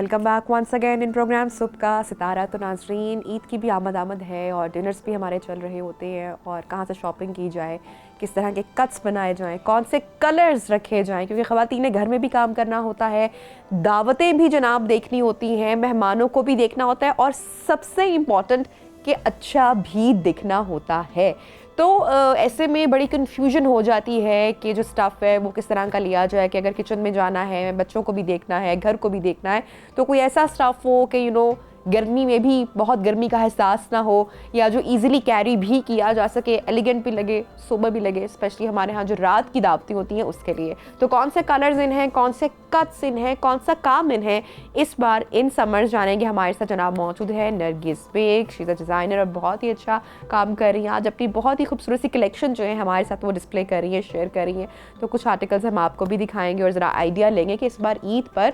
Welcome back once again in programme सुबह का सितारा। तो नाजरीन, ईद की भी आमद है और डिनर्स भी हमारे चल रहे होते हैं और कहाँ से शॉपिंग की जाए, किस तरह के कट्स बनाए जाएं, कौन से कलर्स रखे जाएं, क्योंकि ख़वातीन ने घर में भी काम करना होता है, दावतें भी जनाब देखनी होती हैं, मेहमानों को भी देखना होता है और सबसे इम्पॉर्टेंट कि अच्छा भी दिखना होता है। तो ऐसे में बड़ी कन्फ्यूजन हो जाती है कि जो स्टफ़ है वो किस तरह का लिया जाए कि अगर किचन में जाना है, बच्चों को भी देखना है, घर को भी देखना है, तो कोई ऐसा स्टफ़ हो कि गर्मी में भी बहुत गर्मी का एहसास ना हो या जो इजीली कैरी भी किया जा सके, एलिगेंट भी लगे, सोबर भी लगे, स्पेशली हमारे यहाँ जो रात की दावतें होती हैं उसके लिए। तो कौन से कलर्स इन हैं, कौन से कट्स इन हैं, कौन सा काम इन है, इस बार इन समर्स जानेंगे। हमारे साथ जनाब मौजूद है Nargis Baig, she is a designer और बहुत ही अच्छा काम कर रही हैं। आज अपनी बहुत ही खूबसूरत सी कलेक्शन जो है हमारे साथ वो डिस्प्ले कर रही है, शेयर कर रही हैं। तो कुछ आर्टिकल्स हम आपको भी दिखाएंगे और ज़रा आइडिया लेंगे कि इस बार ईद पर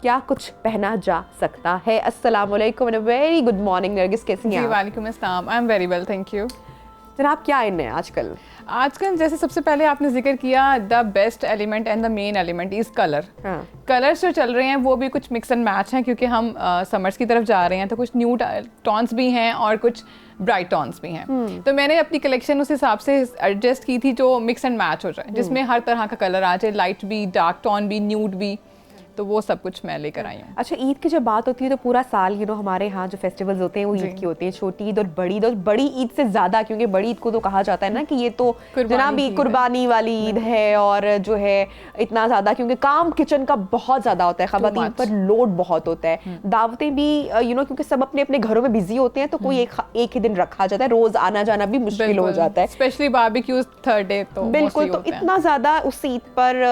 क्या कुछ पहना जा सकता है। अस्सलाम वालेकुम and very good morning Nargis, कैसी हैं आप? वालेकुम अस्सलाम, I am very well, thank you. जनाब क्या इन है आजकल जैसे सबसे पहले आपने जिक्र किया the best element and the main element is colour. Colours जो चल रहे हैं वो भी कुछ मिक्स एंड मैच हैं क्योंकि हम समर्स की तरफ जा रहे हैं, तो कुछ न्यू टॉन्स भी हैं और कुछ ब्राइट टॉन्स भी हैं। तो मैंने अपनी कलेक्शन उस हिसाब से एडजस्ट की थी जो मिक्स एंड मैच हो जाए, जिसमें हर तरह का कलर आ जाए, लाइट भी, डार्क टॉन भी, न्यूड भी, तो वो सब कुछ मैं लेकर आई हूँ। अच्छा, ईद की जब बात होती है तो पूरा साल हमारे यहाँ जो फेस्टिवल्स होते हैं वो ईद की होते हैं, छोटी ईद और बड़ी ईद, और बड़ी ईद से ज़्यादा, क्योंकि बड़ी ईद को तो कहा जाता है ना कि ये तो जनाबी कुर्बानी वाली ईद है और जो है इतना ज़्यादा क्योंकि काम किचन का बहुत ज़्यादा होता है, ख़वातीन पर लोड बहुत होता है, दावतें भी क्योंकि सब अपने अपने घरों में बिजी होते हैं, तो कोई एक ही दिन रखा जाता है, रोज़ आना जाना भी मुश्किल हो जाता है, स्पेशली बारबेक्यूज़ थर्ड डे। तो बिल्कुल, तो इतना ज़्यादा उस ईद पर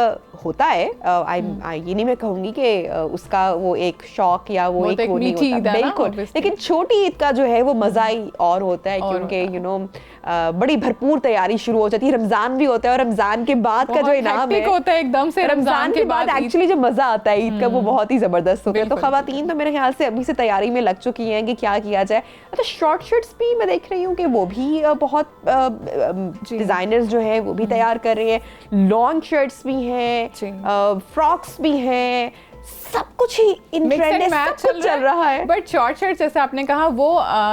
होता है। ये नहीं मैं कहूँगी कि उसका वो एक शौक या वो एक वो नहीं होता, बिल्कुल, लेकिन छोटी ईद का जो है वो मज़ा ही और होता है क्योंकि बड़ी भरपूर तैयारी शुरू हो जाती है। रमज़ान भी होता है और रमज़ान के बाद का जो इनाम है होता है एकदम से, रमज़ान के बाद एक्चुअली जो मज़ा आता है ईद का वो बहुत ही ज़बरदस्त होता है। तो ख़वातीन तो मेरे ख्याल से अभी से तैयारी में लग चुकी हैं कि क्या किया जाए। अच्छा, शॉर्ट शर्ट्स भी मैं देख रही हूँ कि वो भी बहुत डिज़ाइनर्स जो है वो भी तैयार कर रहे हैं, लॉन्ग शर्ट्स भी हैं, फ्रॉक्स भी हैं, सब कुछ ही इन ट्रेंड सब कुछ चल रहा है। बट शॉर्ट शर्ट्स जैसे आपने कहा वो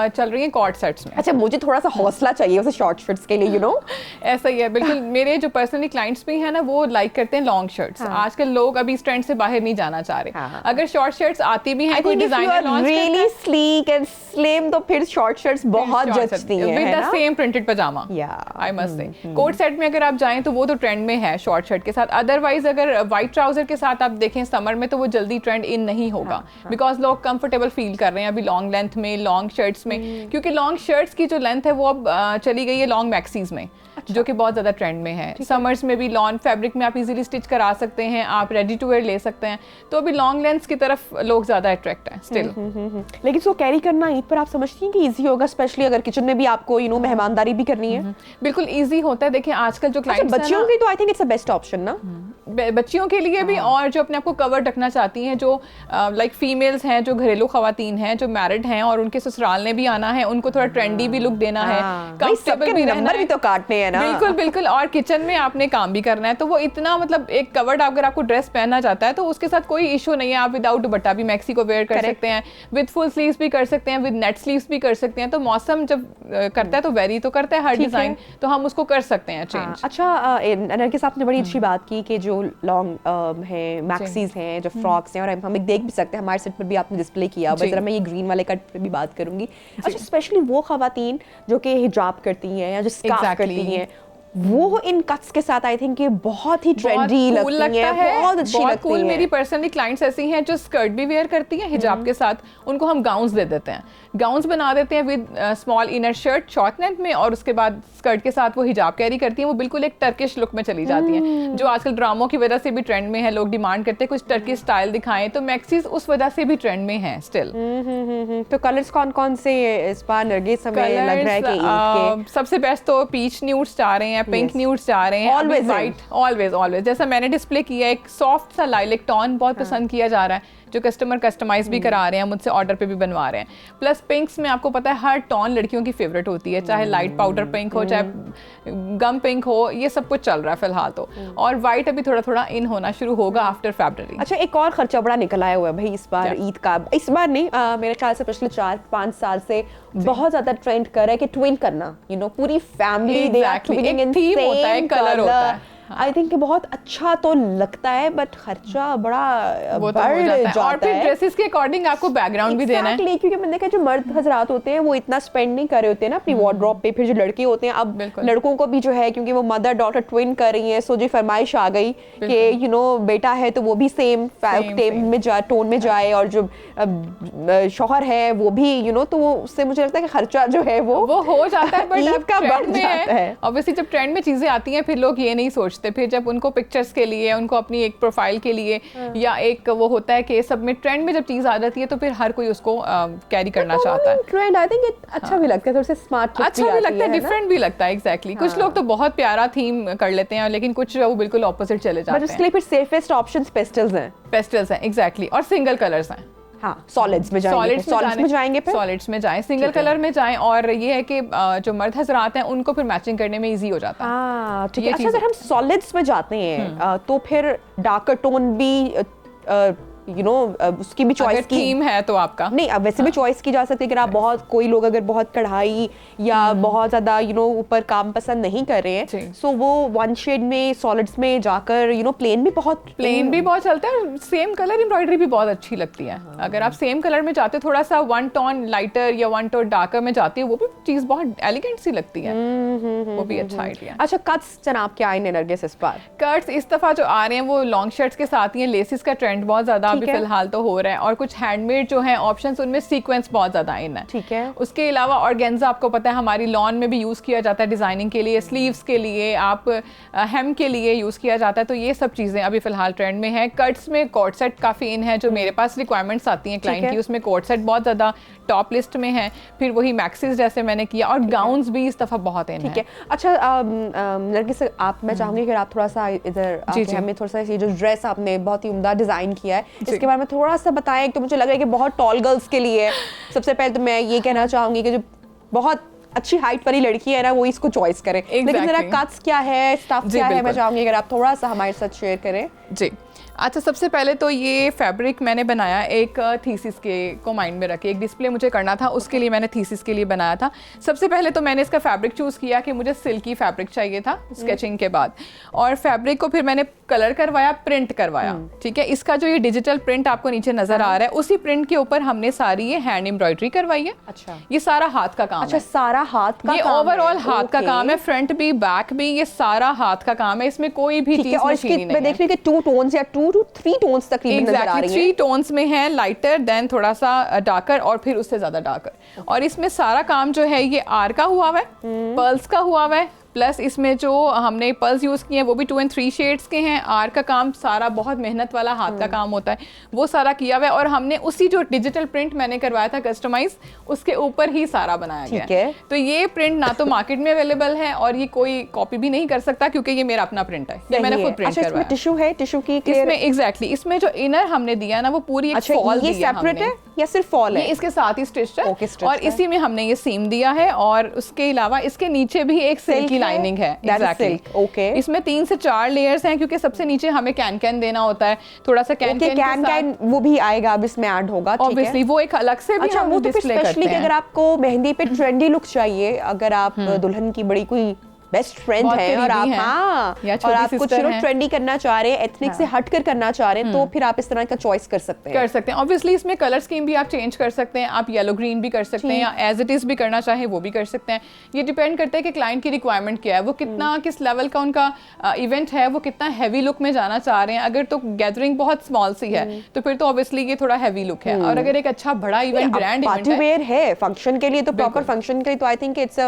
चल रही हैं कॉर्ड सेट्स में। अच्छा, मुझे थोड़ा सा हौसला चाहिए उसे शॉर्ट शर्ट्स के लिए, ऐसा ही है बिल्कुल। मेरे जो पर्सनली क्लाइंट्स भी हैं ना वो लाइक करते हैं लॉन्ग शर्ट्स। आजकल लोग अभी इस ट्रेंड से बाहर नहीं जाना चाह रहे। अगर शॉर्ट शर्ट्स आती भी हैं, कोई डिजाइनर लॉन्च करता है रियली स्लीक एंड स्लिम, तो फिर शॉर्ट शर्ट्स बहुत जचती हैं with the same printed pyjama, I must say. Coat set में अगर आप जाएं तो वो तो ट्रेंड में है शॉर्ट शर्ट के साथ। अदरवाइज अगर व्हाइट ट्राउजर के साथ आप देखें समर में तो वो जल्दी ट्रेंड इन नहीं होगा, बिकॉज लोग कंफर्टेबल फील कर रहे हैं अभी लॉन्ग लेंथ में, लॉन्ग शर्ट्स में, क्योंकि लॉन्ग शर्ट्स की जो लेंथ है वो अब चली गई है लॉन्ग मैक्सीज में, जो कि बहुत ज़्यादा ट्रेंड में है। समर्स में भी लॉन्ग फैब्रिक में आप इजीली स्टिच करा सकते हैं, आप रेडी टू वेयर ले सकते हैं, तो अभी लॉन्ग लेंथ की तरफ लोग ज़्यादा अट्रैक्ट हैं स्टिल। लेकिन इसको कैरी करना ईद पर आप समझती हैं कि ईजी होगा, स्पेशली अगर किचन में भी आपको मेहमानदारी भी करनी है? बिल्कुल ईजी होता है। देखिए आजकल जो क्लाइंट्स बच्चियों के, तो I think it's a best option ना, बच्चियों के लिए भी, और जो अपने आप को कवर रखना चाहती हैं, जो लाइक फीमेल्स हैं, जो घरेलू खवातीन हैं, जो मैरिड हैं और उनके ससुराल ने भी आना है, उनको थोड़ा ट्रेंडी भी लुक देना है, कंफर्टेबल भी रहना है, तो काटने हैं ना, बिल्कुल बिल्कुल, और किचन में आपने काम भी करना है, तो वो इतना मतलब एक कवर्ड अगर आपको ड्रेस पहनना चाहता है तो उसके साथ कोई इशू नहीं है। आप विदाउट दुपट्टा भी मैक्सी को वेयर कर सकते हैं, विद फुल स्लीव्स भी कर सकते हैं, विद नेट स्लीव्स भी कर सकते हैं। तो मौसम जब करता है तो वेरी तो करता है हर डिजाइन, तो हम उसको कर सकते हैं चेंज। अच्छा, नरगिस आपने बड़ी अच्छी बात की कि जो लॉन्ग है, मैक्सीज हैं, जो फ्रॉक्स हैं, और हम एक देख भी सकते हैं, हमारे सेट पर भी आपने डिस्प्ले किया, बस मैं ये ग्रीन वाले कट पे भी बात करूंगी। अच्छा, स्पेशली वो खवातीन जो कि हिजाब करती हैं या जो स्कार्फ करती हैं, वो इन कट्स के साथ आई थिंक ये बहुत ही ट्रेंडी लगती है, बहुत अच्छी लगती है। मेरी पर्सनली क्लाइंट्स ऐसी हैं जो स्कर्ट भी वेयर करती हैं हिजाब के साथ, उनको हम गाउन्स दे देते हैं, गाउन्स बना देते हैं with small inner shirt short length में, और उसके बाद स्कर्ट के साथ वो हिजाब कैरी करती हैं। वो बिल्कुल एक टर्किश लुक में चली जाती हैं, जो आजकल ड्रामों की वजह से भी ट्रेंड में है, लोग डिमांड करते हैं कुछ टर्किश स्टाइल दिखाएं, तो मैक्सीज उस वजह से भी ट्रेंड में है स्टिल। तो कलर्स कौन कौन से इस बार नरगिस हमें लग रहा है कि ईद के सबसे बेस्ट तो पीच न्यूड्स जा रहे हैं, पिंक न्यूड्स जा रहे हैं, ऑलवेज वाइट, ऑलवेज जैसा मैंने डिस्प्ले किया, एक सॉफ्ट सा लाइलेक टोन बहुत पसंद किया जा रहा है, जो कस्टमर कस्टमाइज भी करा रहे हैं, मुझसे ऑर्डर पे भी बनवा रहे हैं। प्लस पिंक्स में आपको पता है हर टोन लड़कियों की फेवरेट होती है, चाहे लाइट पाउडर पिंक हो, चाहे गम पिंक हो, ये सब कुछ चल रहा है फिलहाल तो। और वाइट अभी थोड़ा थोड़ा इन होना शुरू होगा आफ्टर फरवरी। अच्छा, एक और खर्चा बड़ा निकल आया हुआ है भाई इस बार ईद का। इस बार नहीं, मेरे ख्याल से पिछले 4-5 साल से बहुत ज्यादा ट्रेंड कर रहा है कि ट्विन करना, पूरी family they are twinning in theme होता है, कलर होता है। आई थिंक बहुत अच्छा तो लगता है, बट खर्चा बड़ा बढ़ जाता है। और फिर ड्रेसेस के अकॉर्डिंग आपको बैकग्राउंड भी देना है। क्योंकि मैंने देखा जो मर्द हजरात होते हैं वो इतना स्पेंड नहीं कर रहे होते हैं ना अपनी वार्डरोब पे। फिर जो लड़के होते हैं, अब लड़कों को भी जो है, क्योंकि वो मदर डॉटर ट्विन कर रही है, सो जो फरमाइश आ गई कि बेटा है तो वो भी सेम टोन में जाए, और जो शौहर है वो भी तो वो उससे मुझे लगता है कि खर्चा जो है वो हो जाता है, बट ईद का बढ़ जाता है। ऑब्वियसली जब ट्रेंड में चीजें आती हैं फिर लोग ये नहीं सोचते, फिर जब उनको पिक्चर्स के लिए, उनको अपनी एक प्रोफाइल के लिए या एक वो होता है कि सब में ट्रेंड में जब चीज आ जाती है तो फिर हर कोई उसको कैरी करना चाहता है। ट्रेंड आई थिंक अच्छा भी लगता है, थोड़ा सा स्मार्ट अच्छा भी लगता है, डिफरेंट भी लगता है। एग्जैक्टली कुछ लोग तो बहुत प्यारा थीम कर लेते हैं, लेकिन कुछ वो बिल्कुल ऑपोजिट चले जाते हैं। उसके लिए फिर सेफेस्ट ऑप्शंस पेस्टल्स हैं, एग्जैक्टली, और सिंगल कलर्स हैं। हाँ, सॉलिड्स में जाएंगे, सॉलिड्स में जाएं, सिंगल कलर में जाएं। और ये है कि जो मर्द हजरात हैं उनको फिर मैचिंग करने में इजी हो जाता है। ठीक है। अच्छा, अगर हम सॉलिड्स में जाते हैं तो फिर डार्कर टोन भी उसकी भी चॉइस की थीम है तो आपका नहीं, अब वैसे भी चॉइस की जा सकती है। अगर आप कोई लोग अगर बहुत कढ़ाई या बहुत ज्यादा ऊपर काम पसंद नहीं कर रहे हैं, सो वो वन शेड में सॉलिड्स में जाकर प्लेन भी बहुत चलता है। सेम कलर एम्ब्रॉयडरी भी बहुत अच्छी लगती है। अगर आप सेम कलर में जाते, थोड़ा सा वन टोन लाइटर या वन टोन डार्कर में जाती है, वो भी चीज बहुत एलिगेंट सी लगती है। वो भी अच्छा आइडिया। अच्छा, कट्स जनाब क्या आए नरगिस इस बार? कट्स इस दफा जो आ रहे हैं वो लॉन्ग शर्ट्स के साथ ही हैं। लेसिस का ट्रेंड बहुत ज्यादा अभी फिलहाल तो हो रहा है, और कुछ हैंडमेड जो हैं ऑप्शंस, उनमें सीक्वेंस बहुत ज्यादा इन है। ठीक है। उसके अलावा ऑर्गेन्जा आपको पता है हमारी लॉन में भी यूज किया जाता है, डिजाइनिंग के लिए, स्लीव्स के लिए, आप हेम के लिए यूज किया जाता है। तो ये सब चीजें अभी फिलहाल ट्रेंड में है। कट्स में कोट सेट काफी इन है, जो मेरे पास रिक्वायरमेंट्स आती हैं क्लाइंट की, उसमें कोट सेट बहुत ज्यादा टॉप लिस्ट में है। फिर वही मैक्सिस जैसे मैंने किया, और गाउन्स भी इस दफा बहुत इन है। ठीक है। अच्छा नरगिस, मैं चाहूंगी कि आप थोड़ा सा इधर हमें थोड़ा सा ये जो ड्रेस आपने बहुत ही उम्दा डिजाइन किया है इसके बारे में थोड़ा सा बताएं। तो मुझे लग रहा है कि बहुत टॉल गर्ल्स के लिए सबसे पहले तो मैं ये कहना चाहूंगी कि जो बहुत अच्छी हाइट वाली लड़की है ना, वो इसको चॉइस करें। लेकिन जरा कट्स क्या है, स्टफ क्या है, मैं चाहूंगी अगर आप थोड़ा सा हमारे साथ शेयर करें। जी, अच्छा, सबसे पहले तो ये फैब्रिक मैंने बनाया एक थीसिस के को माइंड में रखे, एक डिस्प्ले मुझे करना था, उसके लिए मैंने थीसिस के लिए बनाया था। सबसे पहले तो मैंने इसका फैब्रिक चूज़ किया कि मुझे सिल्की फैब्रिक चाहिए था स्केचिंग के बाद, और फैब्रिक को फिर मैंने कलर करवाया, प्रिंट करवाया। ठीक है, इसका जो ये डिजिटल प्रिंट आपको नीचे नजर आ रहा है, उसी प्रिंट के ऊपर हमने सारी ये हैंड एम्ब्रॉयडरी करवाई है। अच्छा, ये सारा हाथ का काम है। सारा हाथ का, ये ओवरऑल हाथ का काम है, फ्रंट भी बैक भी, ये सारा हाथ का काम है, इसमें कोई भी चीज मशीनी नहीं है। मैं देख रही हूं कि 2 टोन्स या 2 to 3 टोन्स तकरीबन नजर आ रही हैं। 3 टोन्स में है, लाइटर, देन थोड़ा सा डार्कर, और फिर उससे ज्यादा डार्कर। और इसमें सारा काम जो है ये आर का हुआ हुआ है, पर्ल्स का हुआ हुआ है, प्लस इसमें जो हमने पर्ल्स यूज़ किए हैं वो भी 2 and 3 शेड्स के हैं। आर का काम सारा बहुत मेहनत वाला हाथ का काम होता है, वो सारा किया हुआ है। और हमने उसी जो डिजिटल प्रिंट मैंने करवाया था कस्टमाइज, उसके ऊपर ही सारा बनाया गया है। तो ये प्रिंट ना तो मार्केट में अवेलेबल है, और ये कोई कॉपी भी नहीं कर सकता, क्योंकि ये मेरा अपना प्रिंट है, ये मैंने खुद प्रिंट करवाया। इसमें टिश्यू है, टिश्यू की इसमें एग्जैक्टली इसमें जो इनर हमने दिया ना वो पूरी एक फॉल ये सेपरेट है या सिर्फ फॉल है? ये इसके साथ ही स्टिच है, और इसी में हमने ये सीम दिया है, और उसके अलावा इसके नीचे भी एक सिल्क की लाइनिंग है। Okay. इसमें 3 से 4 लेयर्स हैं, क्योंकि सबसे नीचे हमें कैन देना होता है, थोड़ा सा कैन वो भी आएगा, अब इसमें ऐड होगा। ऑब्वियसली वो एक अलग से भी हम डिस्प्ले करते हैं। अगर आपको मेहंदी पे ट्रेंडी लुक चाहिए, अगर आप दुल्हन की बड़ी कोई बेस्ट फ्रेंड है और आप और आप कुछ ट्रेंडी करना चाह रहे हैं, एथनिक से हटकर करना चाह रहे हैं, तो फिर आप इस तरह का चॉइस कर सकते हैं। ऑब्वियसली इसमें कलर स्कीम भी आप चेंज कर सकते हैं, आप येलो ग्रीन भी कर सकते हैं, या एज इट इज भी करना चाहे वो भी कर सकते हैं। ये डिपेंड करता है कि क्लाइंट की रिक्वायरमेंट क्या है, वो कितना किस लेवल का उनका इवेंट है, वो कितना हैवी लुक में जाना चाह रहे हैं। अगर तो गैदरिंग बहुत स्मॉल सी है तो फिर तो ऑब्वियसली ये थोड़ा हैवी लुक है, और अगर एक अच्छा बड़ा इवेंट, ग्रैंड इवेंट है फंक्शन के लिए, तो प्रॉपर फंक्शन के लिए तो आई थिंक इट्स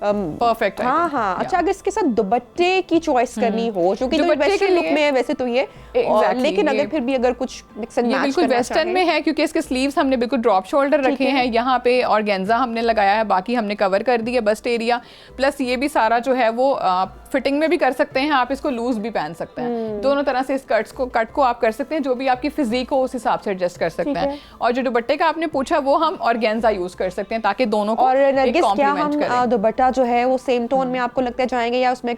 परफेक्ट। हाँ हाँ। अच्छा, अगर इसके साथ दुपट्टे की चॉइस करनी हो, जो कि तो वेस्टर्न लुक में है वैसे तो ये, लेकिन अगर फिर भी अगर कुछ मिक्स एंड मैच बिल्कुल वेस्टर्न में है, क्योंकि इसके स्लीव्स हमने बिल्कुल ड्रॉप शोल्डर रखे हैं, यहाँ पे ऑर्गेन्जा हमने लगाया है, बाकी हमने कवर कर दी है बस्ट एरिया। प्लस ये भी सारा जो है वो फिटिंग में भी कर सकते हैं, आप इसको लूज भी पहन सकते हैं, दोनों तरह से इस कट को आप कर सकते हैं, जो भी आपकी फिजिक हो उस हिसाब से एडजस्ट कर सकते हैं। और जो दुपट्टे का आपने पूछा वो हम ऑर्गेन्जा यूज कर सकते हैं ताकि दोनों को एक कॉम्प्लीमेंट करें। दुपट्टा जो है वो सेम टोन में आपको लगता है जाएंगे या उसमें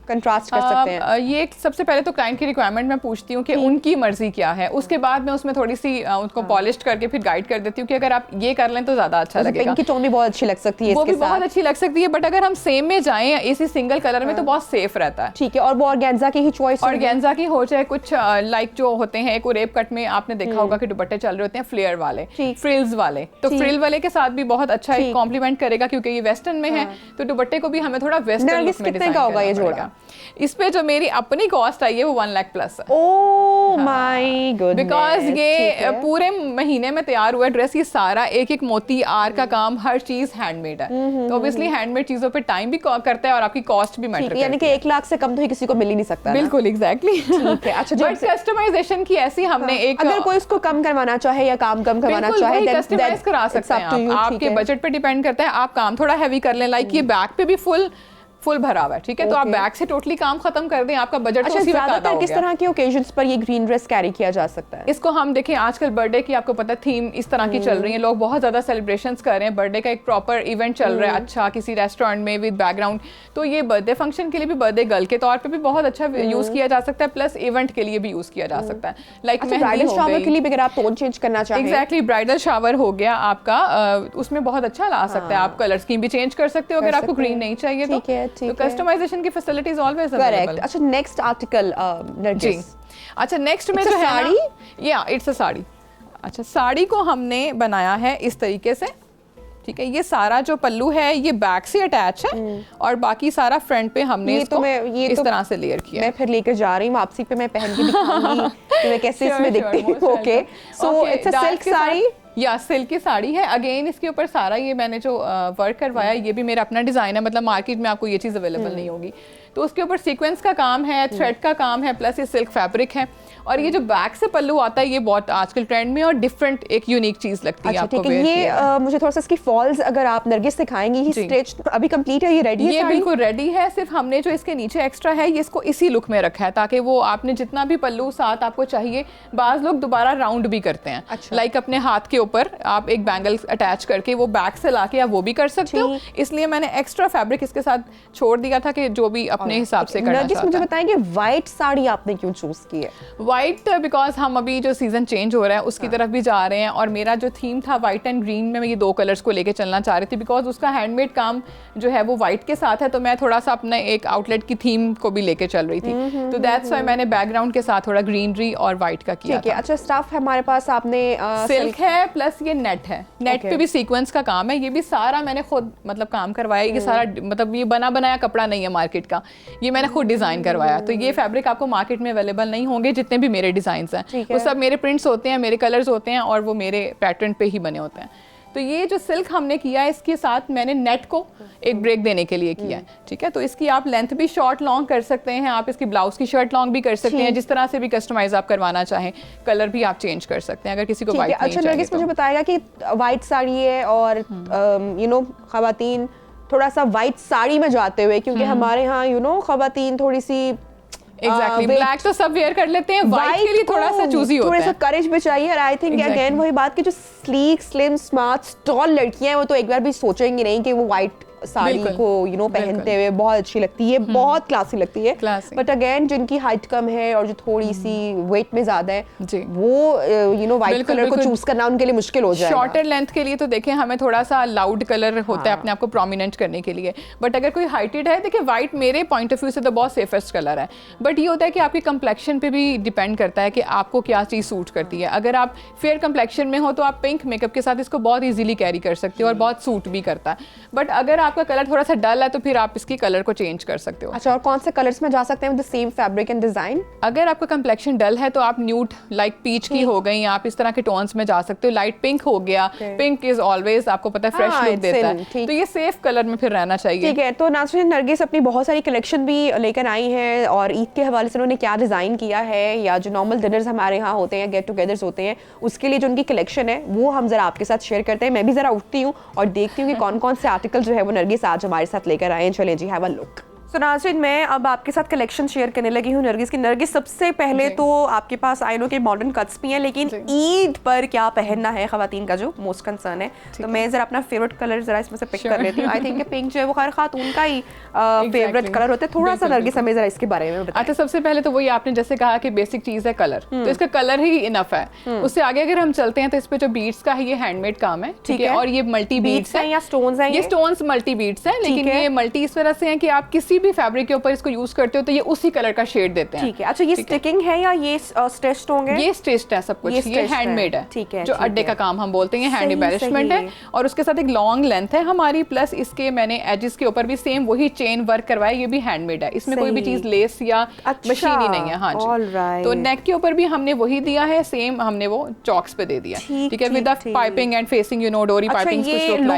कंट्रास्ट कर सकते हैं? ये सबसे पहले तो क्लाइंट की रिक्वायरमेंट मैं पूछती हूँ कि उनकी मर्जी क्या है, उसके बाद मैं उसमें थोड़ी सी उनको पॉलिश करके फिर गाइड कर देती हूँ कि अगर आप ये कर लें तो ज्यादा अच्छा लगेगा। पिंक की टोन भी बहुत अच्छी लग सकती है, वो भी बहुत अच्छी लग सकती है, बट अगर हम सेम में जाएं इसी सिंगल कलर में तो बहुत सेफ रहता है। ठीक है। और वो ऑर्गेन्जा की ही चॉइस, ऑर्गेन्जा की हो चाहे कुछ लाइक जो होते हैं, एक रेप कट में आपने देखा होगा कि दुपट्टे चल रहे होते हैं फ्लेयर वाले, फ्रिल्स वाले, तो फ्रिल वाले के साथ भी बहुत अच्छा एक कॉम्प्लीमेंट करेगा, क्योंकि ये वेस्टर्न में है तो दुपट्टे को भी हमें थोड़ा वेस्टर्न लुक में डिजाइन करना पड़ेगा। इस पे जो मेरी अपनी कॉस्ट आई है वो 1 लाख प्लस है। ओह माय गॉडनेस, बिकॉज ये पूरे महीने में तैयार हुआ ड्रेस, ये सारा एक एक मोती आर का काम, हर चीज हैंडमेड है, तो ऑब्वियसली हैंडमेड चीजों पे टाइम भी करता है और आपकी कॉस्ट भी मैटर करती है, यानी कि 1 लाख से कम तो ही किसी को मिल ही नहीं सकता। बिल्कुल एग्जैक्टली। ठीक है। अच्छा, बट कस्टमाइजेशन की ऐसी हमने एक, अगर कोई इसको कम करवाना चाहे या काम कम करवाना चाहे, कस्टमाइज करा सकते हैं आप, आपके बजट पे डिपेंड करता है, आप काम थोड़ा हैवी कर लें, लाइक ये बैक पे भी फुल भरा हुआ है, ठीक है, तो आप बैग से टोटली काम खत्म कर दें, आपका बजट अच्छा, उसी वक्त आधा हो गया। किस तरह के ओकेजन्स पर ये ग्रीन ड्रेस कैरी किया जा सकता है? इसको हम देखें, आजकल बर्थडे की आपको पता थीम इस तरह की चल रही है, लोग बहुत ज्यादा सेलिब्रेशंस कर रहे हैं, बर्थडे का एक प्रॉपर इवेंट चल रहा है अच्छा किसी रेस्टोरेंट में विद बैकग्राउंड, तो ये बर्थडे फंक्शन के लिए भी, बर्थडे गर्ल के तौर पे भी बहुत अच्छा यूज किया जा सकता है, प्लस इवेंट के लिए भी यूज किया जा सकता है, लाइक ब्राइडल शावर के लिए भी अगर आप टोन चेंज करना चाहें। एग्जैक्टली, ब्राइडल शावर हो गया आपका, उसमें बहुत अच्छा ला सकता है, आप कलर स्कीम भी चेंज कर सकते हो अगर आपको ग्रीन नहीं चाहिए तो कस्टमाइजेशन की फैसिलिटीज ऑलवेज अवेलेबल। अच्छा, नेक्स्ट आर्टिकल नरगिस। अच्छा, नेक्स्ट में जो है साड़ी, या इट्स अ साड़ी। अच्छा, साड़ी को हमने बनाया है इस तरीके से, ठीक है, ये सारा जो पल्लू है ये बैक से अटैच है और बाकी सारा फ्रंट पे हमने इसको इस तरह से लेयर किया। मैं फिर लेकर जा रही हूँ वापसी पे, मैं पहन के दिखाऊंगी कि मैं कैसे इसमें दिखती हूँ। Okay, so it's a silk sari, या सिल्क की साड़ी है। अगेन इसके ऊपर सारा ये मैंने जो वर्क करवाया ये भी मेरा अपना डिजाइन है, मतलब मार्केट में आपको ये चीज़ अवेलेबल नहीं होगी, तो उसके ऊपर सीक्वेंस का काम है, थ्रेड का काम है, प्लस ये सिल्क फैब्रिक है। और ये जो बैक से पल्लू आता है ये बहुत आजकल ट्रेंड में और डिफरेंट एक यूनिक चीज लगती है आपको। ये मुझे थोड़ा सा इसकी फॉल्स अगर आप नरगिस दिखाएंगी, ही स्टिच अभी कंप्लीट है, ये रेडी है? ये बिल्कुल रेडी है, सिर्फ हमने जो इसके नीचे एक्स्ट्रा है ये इसको इसी लुक में रखा है ताकि वो आपने जितना भी पल्लू साथ आपको चाहिए, बाज लोग दोबारा राउंड भी करते हैं। अच्छा। लाइक अपने हाथ के ऊपर आप एक बैंगल अटैच करके वो बैक से लाके आप वो भी कर सकते हो, इसलिए मैंने एक्स्ट्रा फैब्रिक इसके साथ छोड़ दिया था कि जो भी अपने हिसाब से करना चाहता है। मुझे बताएंगे व्हाइट साड़ी आपने क्यों चूज की है? व्हाइट बिकॉज हम अभी जो सीजन चेंज हो रहा है उसकी तरफ भी जा रहे हैं और मेरा जो थीम था व्हाइट एंड ग्रीन में, मैं ये दो कलर्स को लेके चलना चाह रही थी बिकॉज उसका हैंडमेड काम जो है वो व्हाइट के साथ है, तो मैं थोड़ा सा अपने एक आउटलेट की थीम को भी लेके चल रही थी, तो दैट्स व्हाई मैंने बैकग्राउंड के साथ थोड़ा ग्रीनरी और व्हाइट का किया था। अच्छा, स्टफ हमारे पास आपने सिल्क है प्लस ये नेट है, नेट पे भी सीक्वेंस का काम है, ये भी सारा मैंने खुद मतलब काम करवाया, ये सारा मतलब ये बना बनाया कपड़ा नहीं है मार्केट का, ये मैंने खुद डिजाइन करवाया, तो ये फैब्रिक आपको मार्केट में अवेलेबल नहीं होंगे जितने भी मेरे डिजाइन हैं, वो सब मेरे प्रिंट्स होते हैं, मेरे कलर्स होते हैं और वो मेरे पैटर्न पे ही बने होते हैं। तो ये जो सिल्क हमने किया है इसके साथ मैंने नेट को एक ब्रेक देने के लिए किया है, ठीक है, तो इसकी आप लेंथ भी शॉर्ट लॉन्ग कर सकते हैं, आप इसकी ब्लाउज की शर्ट लॉन्ग भी कर सकते हैं, जिस तरह से भी कस्टमाइज आप करवाना चाहें, कलर भी आप चेंज कर सकते हैं अगर किसी को व्हाइट नहीं चाहिए। अच्छा नरगिस, मुझे बताएगा कि व्हाइट साड़ी है और खवातीन थोड़ा सा व्हाइट साड़ी में जाते हुए, क्योंकि हमारे यहाँ खवातीन थोड़ी सी एग्जैक्टली ब्लैक तो सब वेयर कर लेते हैं, व्हाइट के लिए थोड़ा सा चूजी होता है, थोड़ा सा करेज भी चाहिए। और आई थिंक अगेन वही बात कि जो स्लीक स्लिम स्मार्ट टॉल लड़कियां हैं वो तो एक बार भी सोचेंगी नहीं कि वो व्हाइट साड़ी को पहनते हुए बहुत अच्छी लगती है, बहुत क्लासी लगती है, बट अगेन जिनकी हाइट कम है और जो थोड़ी सी वेट में ज्यादा है वो व्हाइट कलर को चूज करना उनके लिए मुश्किल हो जाएगा। शॉर्टर लेंथ के लिए तो देखें हमें थोड़ा सा लाउड कलर होता है अपने आप को प्रोमिनेंट करने के लिए, बट अगर कोई हाइटेड है, देखिए व्हाइट मेरे पॉइंट ऑफ व्यू से तो बहुत सेफेस्ट कलर है, बट ये होता है कि आपकी कंप्लेक्शन पे भी डिपेंड करता है कि आपको क्या चीज़ सूट करती है। अगर आप फेयर कंप्लेक्शन में हो तो आप पिंक मेकअप के साथ इसको बहुत ईजिली कैरी कर सकते हो और बहुत सूट भी करता है, बट अगर आपका कलर थोड़ा सा डल है तो फिर आप इसकी कलर को चेंज कर सकते हो। अच्छा, और कौन से कलर्स में जा सकते हैं with the same fabric and design? अगर आपका कम्प्लेक्शन डल है तो आप न्यूड लाइक पीच की हो गई, आप इस तरह के टोन्स में जा सकते हो। लाइट पिंक हो गया, पिंक इज ऑलवेज आपको पता है फ्रेश लुक देता है, तो ये सेफ कलर में फिर रहना चाहिए। ठीक है, तो नाज़रीन नरगिस अपनी बहुत सारी कलेक्शन भी लेकर आई है और ईद के हवाले से उन्होंने क्या डिजाइन किया है या जो नॉर्मल डिनर्स हमारे यहाँ होते हैं, गेट टुगेदर्स होते हैं, उसके लिए जो उनकी कलेक्शन है वो हम जरा आपके साथ शेयर करते हैं। मैं भी जरा उठती हूँ और देखती हूँ कि कौन कौन से आर्टिकल जो है वो नरगिस आज हमारे साथ लेकर आए हैं। चलें जी, हैव अ लुक। सो नाज़रीन, मैं अब आपके साथ कलेक्शन शेयर करने लगी हूँ नरगिस की। नरगिस, सबसे पहले तो आपके पास आई नो के मॉडर्न कट्स भी हैं, लेकिन ईद पर क्या पहनना है ख़वातीन का जो मोस्ट कंसर्न है, तो मैं ज़रा अपना फेवरेट कलर ज़रा इसमें से पिक कर लेती हूँ। आई थिंक पिंक जो है वो खैर खातून का ही फेवरेट कलर होता है। थोड़ा सा नरगिस हमें ज़रा इसके बारे में बताएं। अच्छा, सबसे पहले तो वही आपने जैसे कहा कि बेसिक चीज़ है कलर, तो इसका कलर ही इनफ है। उससे आगे अगर हम चलते हैं तो इस पे जो बीड्स का है ये हैंडमेड काम है, ठीक है, और ये मल्टी बीड्स है या स्टोन्स हैं? ये स्टोन्स मल्टी बीड्स हैं, लेकिन ये मल्टी इस तरह से हैं कि आप किसी भी फैब्रिक के ऊपर इसको यूज करते हो तो ये उसी कलर का शेड देते हैं। ठीक है। अच्छा, ये स्टिकिंग है या ये स्टिच्ड होंगे? ये स्टिच्ड है सब कुछ, ये हैंडमेड है। ठीक है, जो अड्डे का काम हम बोलते हैं, हैंड एम्बेलिशमेंट है, और उसके साथ एक लॉन्ग लेंथ है हमारी, प्लस इसके मैंने एजेस के ऊपर भी सेम वही चेन वर्क करवाया, ये भी हैंडमेड है, इसमें कोई भी चीज लेस या मशीन ही नहीं है। हाँ जी, तो नेक के ऊपर भी हमने वही दिया है, सेम हमने वो चॉक्स पे दे दिया, ठीक है, with piping and facing, you know, डोरी पाइपिंग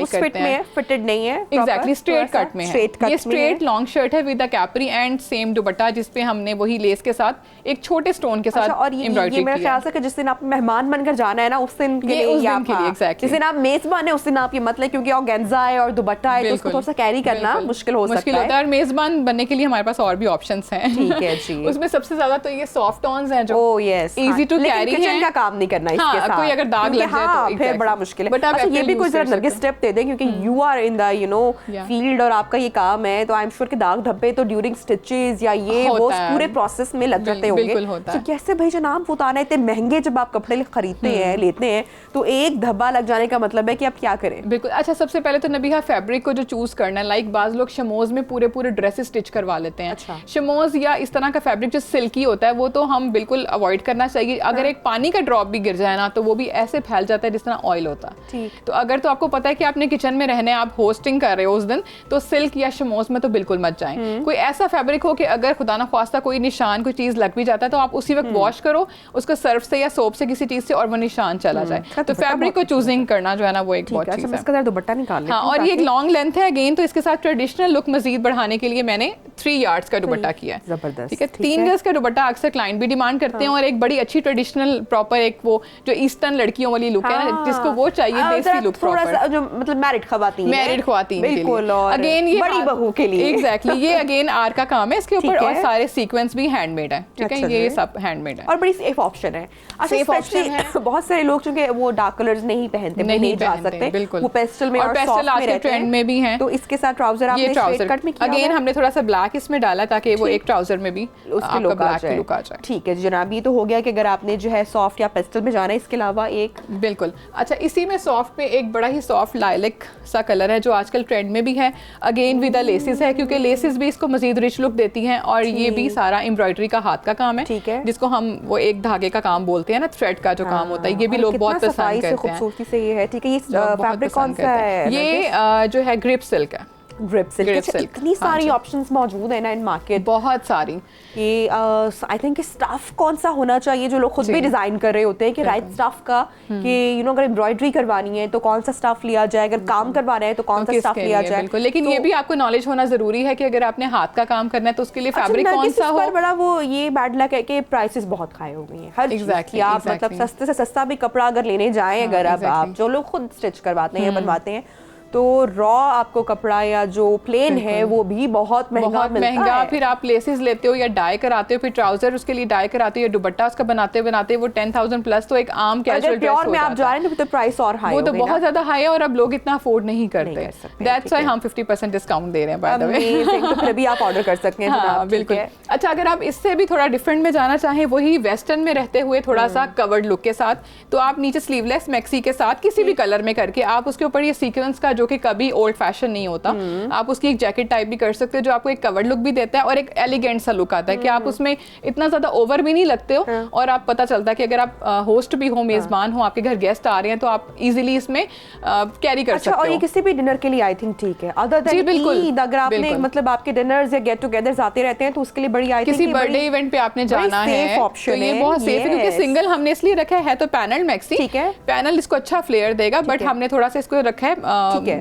करते हैं। फिटेड नहीं है, एग्जैक्टली स्ट्रेट कट में है। ये स्ट्रेट लॉन्ग शर्ट है with a capri and same दुपट्टा, जिसपे हमने वही लेस के साथ एक छोटे स्टोन के साथ एम्ब्रॉयडरी ये मेरा ख्याल से कि जिस दिन आप मेहमान बनकर जाना है ना, उस दिन के लिए एग्जैक्टली जिस दिन आप मेजबान है उस दिन आप ये मतलब, क्योंकि ऑर्गेन्जा है और दुपट्टा है तो उसको थोड़ा सा कैरी करना मुश्किल हो सकता है। और मेजबान बनने के लिए हमारे पास और भी ऑप्शंस हैं। ठीक है जी। उसमें सबसे ज्यादा तो ये सॉफ्ट टोन्स हैं जो इजी टू कैरी है, किचन का काम नहीं करना इसके साथ, कोई अगर दाग लग जाए तो फिर बड़ा मुश्किल है। अच्छा, ये भी कोई जरा नरगिस स्टेप दे दें, क्योंकि you are in the, you know, field और आपका ये काम है, तो आई एम श्योर कि दाग धब्बे तो ड्यूरिंग स्टिचेस या ये वो पूरे प्रोसेस में लग जाते होंगे। तो कैसे भाई जनाब उतारना, इतने महंगे जब आप कपड़े खरीदते हैं, लेते हैं, तो एक धब्बा लग जाने का मतलब है कि आप क्या करें? बिल्कुल। अच्छा, सबसे पहले तो नबीहा फैब्रिक को जो चूज करना है, लाइक बाज लोग शमोज में पूरे पूरे ड्रेसेस स्टिच करवा लेते हैं। अच्छा। शमोज या इस तरह का फैब्रिक जो सिल्की होता है वो तो हम बिल्कुल अवॉइड करना चाहिए। अगर एक पानी का ड्रॉप भी गिर जाए ना तो वो भी ऐसे फैल जाता है जिस तरह ऑयल होता है। तो अगर तो आपको पता है कि आपने किचन में रहने, आप होस्टिंग कर रहे हो उस दिन, तो सिल्क या शमोज में तो बिल्कुल मत जाएं। कोई ऐसा फैब्रिक हो कि अगर खुदा ना ख्वास्ता कोई निशान, कोई चीज लग भी जाता है तो आप उसी वक्त वॉश करो उसको सर्फ से या सोप से, किसी चीज से, और वो निशान चला जाए। तो फैब्रिक को चूजिंग करना जो है ना वो एक बहुत चीज है। इसका दुपट्टा निकाल लेते हैं। हाँ, और ये एक लॉन्ग लेंथ है अगेन, तो इसके साथ ट्रेडिशनल लुक मजीद बढ़ाने के लिए मैंने 3 यार्ड्स का दुपट्टा किया है। जबरदस्त। ठीक है, 3 गज का दुपट्टा अक्सर क्लाइंट भी डिमांड करते हैं, और एक बड़ी अच्छी ट्रेडिशनल प्रॉपर एक वो जो ईस्टर्न लड़कियों वाली लुक है ना, जिसको वो चाहिए देसी लुक, प्रॉपर जो मतलब मैरिड ख्वातीन के लिए, अगेन ये बड़ी बहू के लिए। एग्जैक्टली, ये अगेन आर का काम है इसके ऊपर, और सारे सीक्वेंस भी हैंडमेड है। ठीक है, ये सब हैंडमेड है और बड़ी सेफ ऑप्शन है। सेफ ऑप्शन है। बहुत सारे लोग चूंकि वो डार्क कलर्स नहीं पहनते, नहीं जा सकते, बिल्कुल, वो पेस्टल में और पेस्टल आज के ट्रेंड में भी हैं, तो इसके साथ ट्राउजर आपने स्ट्रेट कट में किया, अगेन हमने थोड़ा सा ब्लैक इसमें डाला ताकि वो एक ट्राउजर में भी उसकी लुक आ जाए। ठीक है जनाब, ये तो हो गया कि अगर आपने जो है सॉफ्ट या पेस्टल में जाना है। इसके अलावा एक बिल्कुल अच्छा, इसी में सॉफ्ट पे एक बड़ा ही सॉफ्ट लाइलैक सा कलर है जो आजकल ट्रेंड में भी है, अगेन विद द लेसेस है, क्योंकि लेसेस भी इसको मजीद रिच लुक देती हैं, और ये भी सारा एम्ब्रॉयडरी का हाथ का काम है, ठीक है, जिसको हम वो एक धागे का काम बोलते हैं ना, थ्रेड का जो काम होता है, ये भी लोग बहुत पसंद करते हैं। खूबसूरती से ये है। ठीक है, ये फैब्रिक कौन सा है? ये जो है ग्रिप सिल्क है। Grip silk. इतनी सारी ऑप्शंस मौजूद है ना इन मार्केट, बहुत सारी। कि आई थिंक स्टफ कौन सा होना चाहिए, जो लोग खुद भी डिजाइन कर रहे होते हैं कि राइट स्टफ का, कि यू नो अगर एम्ब्रॉयडरी करवानी है तो कौन सा स्टफ लिया जाए, अगर काम करवाना है तो कौन सा स्टफ लिया जाए। बिल्कुल, लेकिन ये भी आपको नॉलेज होना जरूरी है कि अगर आपने हाथ का काम करना है तो उसके लिए फैब्रिक कौन सा हो। बड़ा वो ये बैड लक है कि प्राइसेस बहुत हाई हो गई हैं हर चीज की। आप मतलब सस्ते से सस्ता भी कपड़ा अगर लेने जाएं, अगर अब आप जो लोग खुद स्टिच करवाते हैं, बनवाते हैं, तो रॉ आपको कपड़ा या जो प्लेन है वो भी बहुत महंगा मिलता है। फिर आप लेसेस लेते हो या डाई कराते हो, फिर ट्राउजर उसके लिए डाई कराते हो, या दुपट्टा उसका बनाते बनाते वो 10,000 प्लस तो एक आम कैजुअल ड्रेस हो में आप जा रहे हैं तो प्राइस और हाई, वो तो बहुत ज्यादा हाई है, और अब लोग इतना अफोर्ड नहीं करते। दैट्स व्हाई हम 50% डिस्काउंट दे रहे हैं बाय द वे। तो फिर भी आप ऑर्डर कर सकते हैं। हाँ, बिल्कुल। अच्छा, अगर आप इससे भी थोड़ा डिफरेंट में जाना चाहें, वही वेस्टर्न में रहते हुए थोड़ा सा कवर्ड लुक के साथ, तो आप नीचे स्लीवलेस मैक्सी के साथ किसी भी कलर में करके आप उसके ऊपर ये सीक्वेंस का जो कि कभी ओल्ड फैशन नहीं होता, आप उसकी एक जैकेट टाइप भी कर सकते हो जो आपको एक कवर्ड लुक भी देता है और एक एलिगेंट सा लुक आता है कि आप उसमें इतना ज्यादा ओवर भी नहीं लगते हो और आप पता चलता है कि अगर आप होस्ट भी हो, मेजबान हो, आपके घर गेस्ट आ रहे हैं तो आप इजीली इसमें कैरी कर सकते हो। और ये किसी भी डिनर के लिए आई थिंक ठीक है, अदर देन ईद अगर आपने मतलब आपके डिनर्स या गेट टुगेदर्स आते रहते हैं तो उसके लिए बड़ी आई थिंक किसी बर्थडे इवेंट पे आपने जाना है तो ये बहुत सेफ है क्योंकि सिंगल हमने इसलिए रखा है तो पैनल मैक्सी, ठीक है, पैनल इसको अच्छा फ्लेयर देगा, बट हमने थोड़ा सा इसको रखा है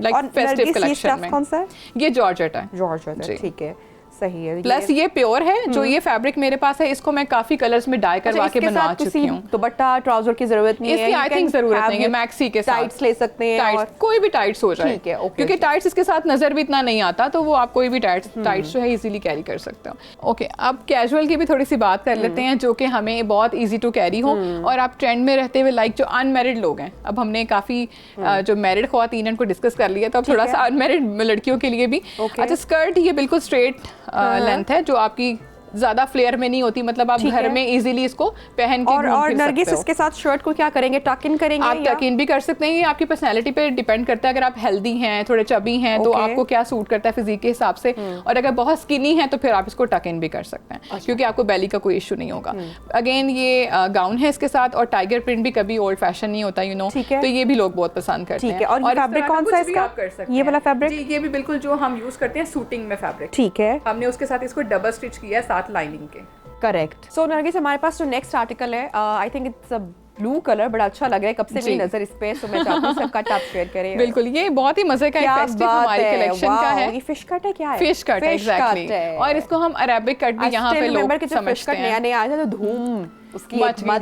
लाइक फेस्टिव कलेक्शन में। कौन सा है? ये जॉर्जेट है। जॉर्जेट है, ठीक है, सही है। प्लस ये प्योर है, जो ये फैब्रिक मेरे पास है इसको मैं काफी कलर्स में डाई करवा के बनवा चुकी हूँ। दुपट्टा ट्राउजर की जरूरत नहीं है, इसकी आई थिंक जरूरत नहीं है, मैक्सी के साथ टाइट्स ले सकते हैं और कोई भी टाइट्स हो जाए, क्योंकि टाइट्स इसके साथ नजर भी इतना नहीं आता तो वो आप कोई भी टाइट्स जो है इजीली कैरी कर सकते हो। ओके, अब कैजुअल की भी थोड़ी सी बात कर लेते हैं जो कि हमें बहुत इजी टू कैरी हो और आप ट्रेंड में रहते हुए लाइक जो अनमैरिड लोग हैं, अब हमने काफी जो मैरिड ख्वातीन हैं उनको डिस्कस कर लिया तो अब थोड़ा सा अनमैरिड लड़कियों के लिए भी। अच्छा, स्कर्ट ये बिल्कुल स्ट्रेट लेंथ है जो आपकी ज्यादा फ्लेयर में नहीं होती, मतलब आप घर में इजीली इसको पहन के और नरगिस इसके साथ शर्ट को क्या करेंगे, टक इन करेंगे? आप टक इन भी कर सकते हैं, ये आपकी पर्सनैलिटी पे डिपेंड करता है। अगर आप हेल्दी हैं, थोड़े चबी हैं तो आपको क्या सूट करता है फिजिक के हिसाब से, और अगर बहुत स्किनी है तो फिर आप इसको टक इन भी कर सकते हैं क्योंकि आपको बेली का कोई इशू नहीं होगा। अगेन ये गाउन है इसके साथ और टाइगर प्रिंट भी कभी ओल्ड फैशन नहीं होता, यू नो, तो ये भी लोग बहुत पसंद करते हैं। और फैब्रिक कौन सा इसका? ये वाला फैब्रिक, ये भी बिल्कुल जो हम यूज करते हैं सूटिंग में फैब्रिक, ठीक है, हमने उसके साथ इसको डबल स्टिच किया है साथ लाइनिंग के। करेक्ट। सो नरगिस, हमारे पास जो नेक्स्ट आर्टिकल है, I think it's a blue colour, बड़ा अच्छा लग रहा है, कब से मेरी नजर इस पे, तो मैं चाहती हूं इसका कट आप शेयर करें। बिल्कुल, ये बहुत ही मजे का एक फेस्टिव हमारी कलेक्शन का है। ये फिश कट है, क्या है? फिश कट, एग्जैक्टली, और इसको हम अरेबिक कट भी यहाँ पे लोग समझते हैं। नया नया आया था तो धूम उसकी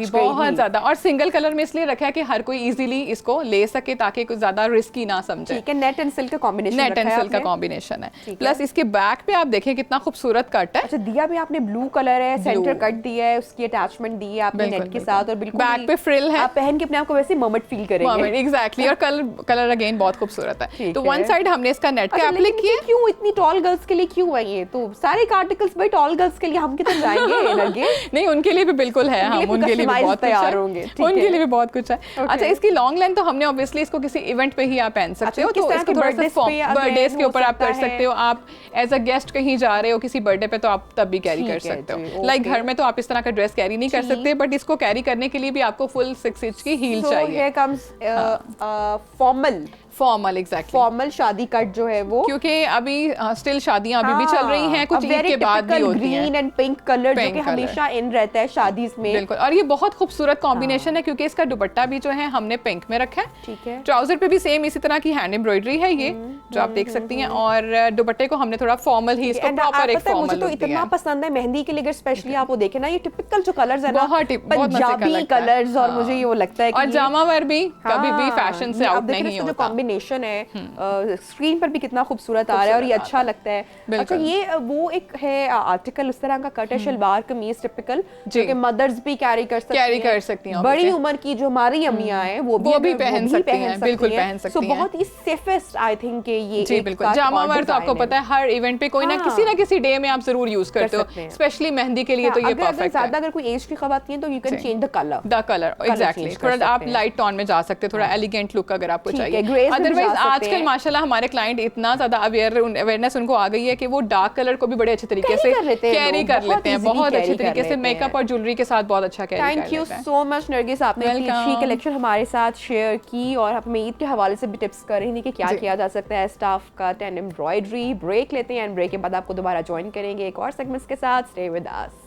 बहुत ज्यादा, और सिंगल कलर में इसलिए रखा है कि हर कोई इजीली इसको ले सके ताकि कुछ ज्यादा रिस्की ना समझे। ठीक है, नेट एंड सिल्क का कॉम्बिनेशन, नेट एंड सिल्क का कॉम्बिनेशन है। प्लस इसके बैक पे आप देखें कितना खूबसूरत कट है। अच्छा, दिया भी आपने ब्लू कलर है, सेंटर कट दिया है, उसकी अटैचमेंट दी है आपने नेट के साथ, और बिल्कुल बैक पे फ्रिल है, आप पहन के अपने आप को वैसे मर्मेड फील करेंगे। एग्जैक्टली, और कलर अगेन बहुत खूबसूरत है। तो वन साइड हमने इसका नेट का एप्लिक किया। क्यों इतनी टॉल गर्ल्स के लिए क्यों है ये? तो सारे आर्टिकल्स भाई टॉल गर्ल्स के लिए, हम कितने जाएंगे? नहीं, उनके लिए भी बिल्कुल है, हम उनके लिए बहुत तैयार होंगे, उनके लिए भी बहुत कुछ है। अच्छा, इसकी लॉन्ग लेंथ तो हमने ऑब्वियसली इसको किसी इवेंट पे ही आप पहन सकते हो, तो इसको थोड़ा सा बर्थडे के ऊपर आप कर सकते हो। आप एज अ गेस्ट कहीं जा रहे हो किसी बर्थडे पे तो आप तब भी कैरी कर सकते हो। लाइक घर में तो आप इस तरह का ड्रेस कैरी नहीं कर सकते, बट इसको कैरी करने के लिए भी आपको फुल 6 इंच की हील चाहिए। Here comes formal, exactly formal शादी कट जो है वो, क्योंकि अभी स्टिल शादियां अभी भी चल रही हैं, कुछ ईद के बाद भी होती हैं। ग्रीन एंड पिंक कलर जो कि हमेशा इन रहता है शादीज में। बिल्कुल, और ये बहुत खूबसूरत कॉम्बिनेशन है क्योंकि इसका दुपट्टा भी जो है हमने पिंक में रखा है। ठीक है, ट्राउजर पे भी सेम इसी तरह की हैंड एम्ब्रॉयडरी है ये जो आप देख सकती हैं, और दुपट्टे को हमने थोड़ा फॉर्मल ही, इसको प्रॉपर एक फॉर्मल मुझे तो इतना पसंद है मेहंदी के लिए, अगर स्पेशली आप वो देखें ना, ये टिपिकल जो कलर्स है ना, बहुत पंजाबी कलर्स, और मुझे ये वो लगता है कि और जामावर भी कभी भी फैशन से आउट नहीं होता। जो कॉम्बिनेशन है स्क्रीन पर भी कितना खूबसूरत आ रहा है और ये अच्छा लगता है। अच्छा, ये वो एक है आर्टिकल उस तरह का कट है, शलवार कमीज टिपिकल, जो कि मदर्स भी कैरी कर सकती हैं, बड़ी उम्र की जो हमारी अम्मियां हैं वो भी पहन सकती हैं, बिल्कुल पहन सकती हैं। बहुत ही सेफेस्ट आई थिंक ये जी बिल्कुल। जामावर तो आपको पता है हर इवेंट पे कोई ना किसी डे में आप जरूर यूज करते हो, स्पेशली मेहंदी के लिए तो ये परफेक्ट है। ज्यादा अगर कोई एज की खवातीन है तो you can change the colour, exactly, थोड़ा आप लाइट टोन में जा सकते हो, थोड़ा एलिगेंट लुक अगर आपको चाहिए। अदरवाइज आजकल माशाल्लाह हमारे क्लाइंट इतना ज्यादा अवेयरनेस उनको आ गई है कि वो डार्क कलर को भी बड़े अच्छे तरीके से कैरी कर लेते हैं, बहुत अच्छे तरीके से मेकअप और ज्वेलरी के साथ बहुत अच्छा कैरी कर लेते हैं। Thank you so much Nargis, आपने अपनी अच्छी कलेक्शन हमारे साथ शेयर की और हमें ईद के हवाले से भी टिप्स कर रही थी कि क्या किया जा सकता है स्टाफ का एंड एम्ब्रॉयडरी। ब्रेक लेते हैं एंड ब्रेक के बाद आपको दोबारा ज्वाइन करेंगे एक और सेगमेंट्स के साथ। Stay with us.